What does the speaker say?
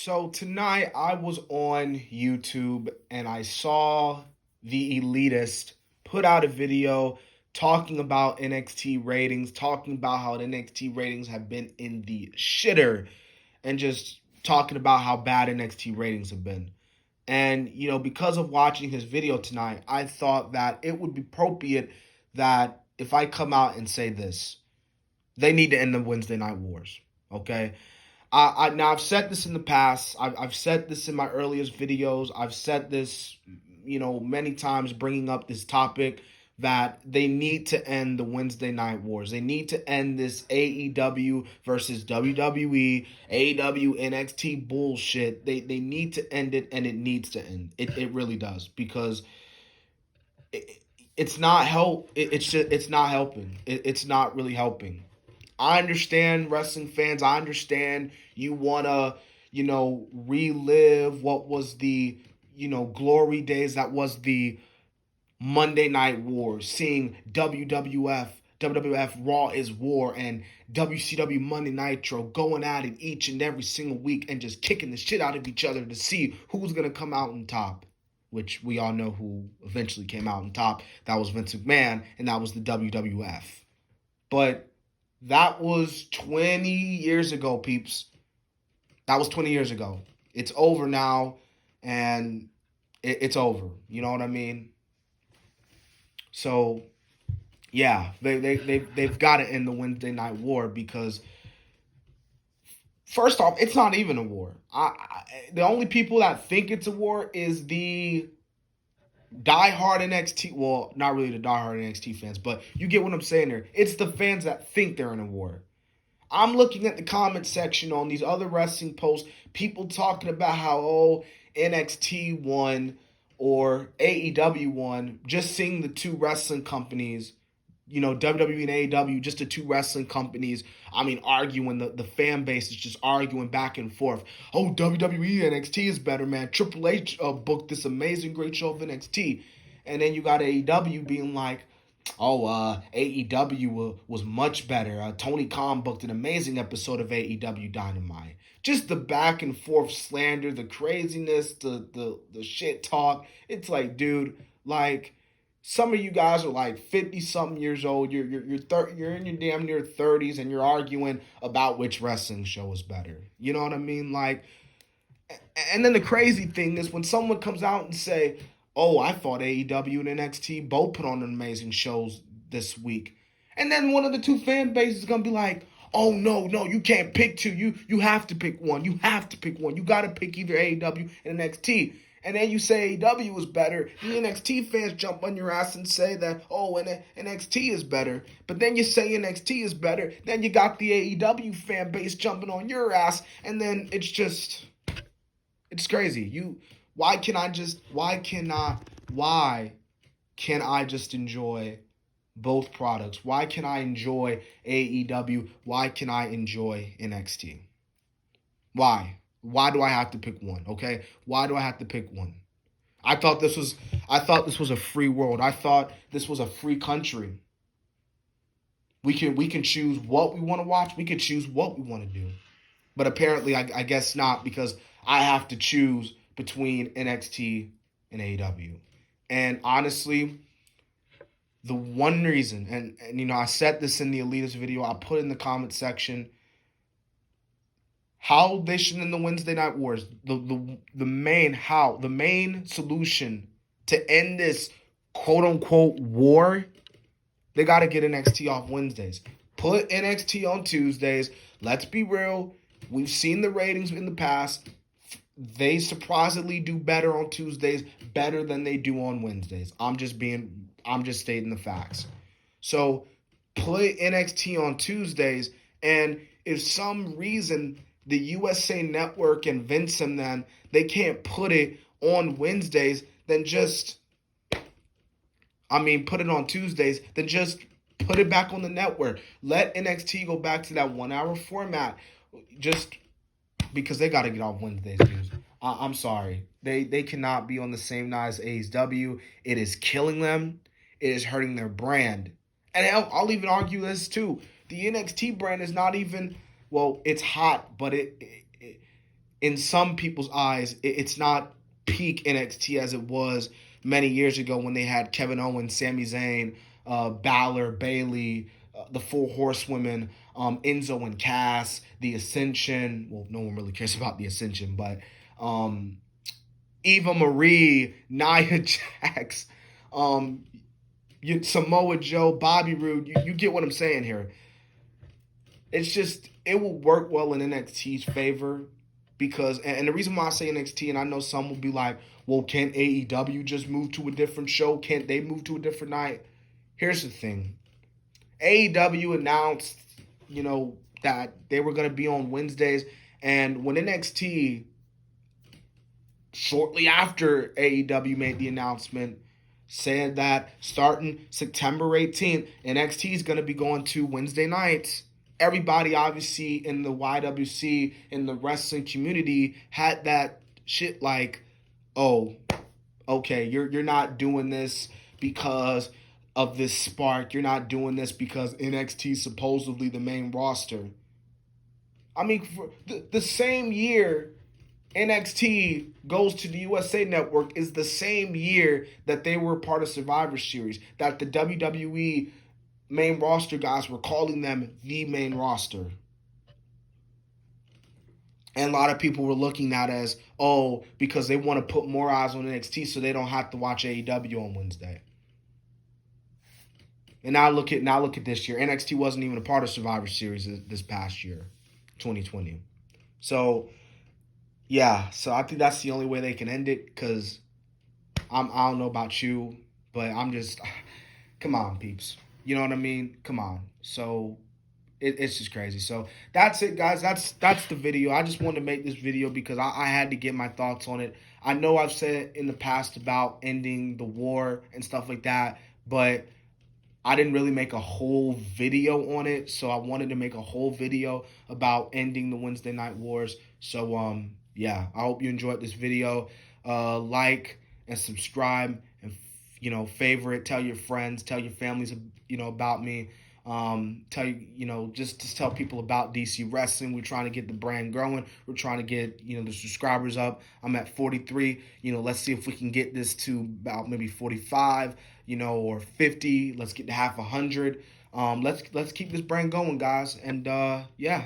So tonight I was on YouTube and I saw the Elitist put out a video talking about NXT ratings, talking about how the NXT ratings have been in the shitter, and just talking about how bad NXT ratings have been. And, because of watching his video tonight, I thought that it would be appropriate that if I come out and say this, they need to end the Wednesday Night Wars. Okay? Now I've said this in the past. I've said this in my earliest videos. I've said this, many times, bringing up this topic that they need to end the Wednesday Night Wars. They need to end this AEW versus WWE, AEW NXT bullshit. They need to end it, and it needs to end. It really does, because it's not it's not helping. It's not really helping. I understand, wrestling fans. I understand you want to, relive what was the, glory days that was the Monday Night Wars, seeing WWF Raw is War, and WCW Monday Nitro going at it each and every single week and just kicking the shit out of each other to see who's going to come out on top, which we all know who eventually came out on top. That was Vince McMahon, and that was the WWF. But that was 20 years ago, peeps. That was 20 years ago. It's over now, and it's over. You know what I mean? So, yeah, they've got to end the Wednesday Night War, because, first off, it's not even a war. The only people that think it's a war is the diehard NXT. Well, not really the diehard NXT fans, but you get what I'm saying there. It's the fans that think they're in a war. I'm looking at the comment section on these other wrestling posts, people talking about how, NXT won or AEW won, just seeing the two wrestling companies, WWE and AEW, just the two wrestling companies, arguing, the fan base is just arguing back and forth. Oh, WWE NXT is better, man. Triple H booked this amazing, great show of NXT. And then you got AEW being like, AEW was much better. Tony Khan booked an amazing episode of AEW Dynamite. Just the back and forth slander, the craziness, the shit talk. It's like, dude, like, some of you guys are like 50 something years old. You're in your damn near 30s, and you're arguing about which wrestling show is better. You know what I mean? Like, and then the crazy thing is when someone comes out and say, "Oh, I thought AEW and NXT both put on amazing shows this week," and then one of the two fan bases is gonna be like, "Oh, no, you can't pick two. You have to pick one. You have to pick one. You got to pick either AEW and NXT." And then you say AEW is better. The NXT fans jump on your ass and say that, NXT is better. But then you say NXT is better. Then you got the AEW fan base jumping on your ass. And then it's crazy. Why can I just enjoy both products? Why can I enjoy AEW? Why can I enjoy NXT? Why? Why do I have to pick one? Okay? Why do I have to pick one? I thought this was a free world. I thought this was a free country. We can choose what we want to watch. We can choose what we want to do. But apparently, I guess not, because I have to choose between NXT and AEW. And honestly, the one reason, and I said this in the Elitist video, I put in the comment section, how they should end the Wednesday Night Wars. The main solution to end this quote unquote war, they got to get NXT off Wednesdays. Put NXT on Tuesdays. Let's be real. We've seen the ratings in the past. They surprisingly do better on Tuesdays, better than they do on Wednesdays. I'm just stating the facts. So put NXT on Tuesdays, and if some reason the USA Network and Vince and them, they can't put it on Wednesdays, then put it on Tuesdays, then just put it back on the network. Let NXT go back to that 1 hour format, just because they got to get off Wednesdays, dude. I'm sorry. They cannot be on the same night as AEW. It is killing them. It is hurting their brand. And I'll even argue this too. The NXT brand is not even, well, it's hot, but in some people's eyes, it's not peak NXT as it was many years ago when they had Kevin Owens, Sami Zayn, Balor, Bayley, the Four Horsewomen, Enzo and Cass, the Ascension. Well, no one really cares about the Ascension, but Eva Marie, Nia Jax, Samoa Joe, Bobby Roode. You get what I'm saying here. It's just, it will work well in NXT's favor because, and the reason why I say NXT, and I know some will be like, well, can't AEW just move to a different show? Can't they move to a different night? Here's the thing. AEW announced, that they were going to be on Wednesdays, and when NXT, shortly after AEW made the announcement, said that starting September 18th, NXT is going to be going to Wednesday nights. Everybody, obviously, in the YWC, in the wrestling community, had that shit like, oh, okay, you're not doing this because of this spark. You're not doing this because NXT is supposedly the main roster. I mean, for the same year NXT goes to the USA Network is the same year that they were part of Survivor Series, that the WWE main roster guys were calling them the main roster. And a lot of people were looking at it as, oh, because they want to put more eyes on NXT so they don't have to watch AEW on Wednesday. And now look at this year. NXT wasn't even a part of Survivor Series this past year, 2020. So, yeah, so I think that's the only way they can end it because I don't know about you, but I'm just, come on, peeps. You know what I mean? Come on. So it's just crazy. So that's it, guys. That's the video. I just wanted to make this video because I had to get my thoughts on it. I know I've said in the past about ending the war and stuff like that, but I didn't really make a whole video on it. So I wanted to make a whole video about ending the Wednesday Night Wars. So yeah, I hope you enjoyed this video. Like and subscribe and favorite, tell your friends, tell your families about me. Tell just tell people about DC Wrestling. We're trying to get the brand growing. We're trying to get the subscribers up. I'm at 43. Let's see if we can get this to about maybe 45 or 50. Let's get to half 100. Let's keep this brand going, guys. And yeah.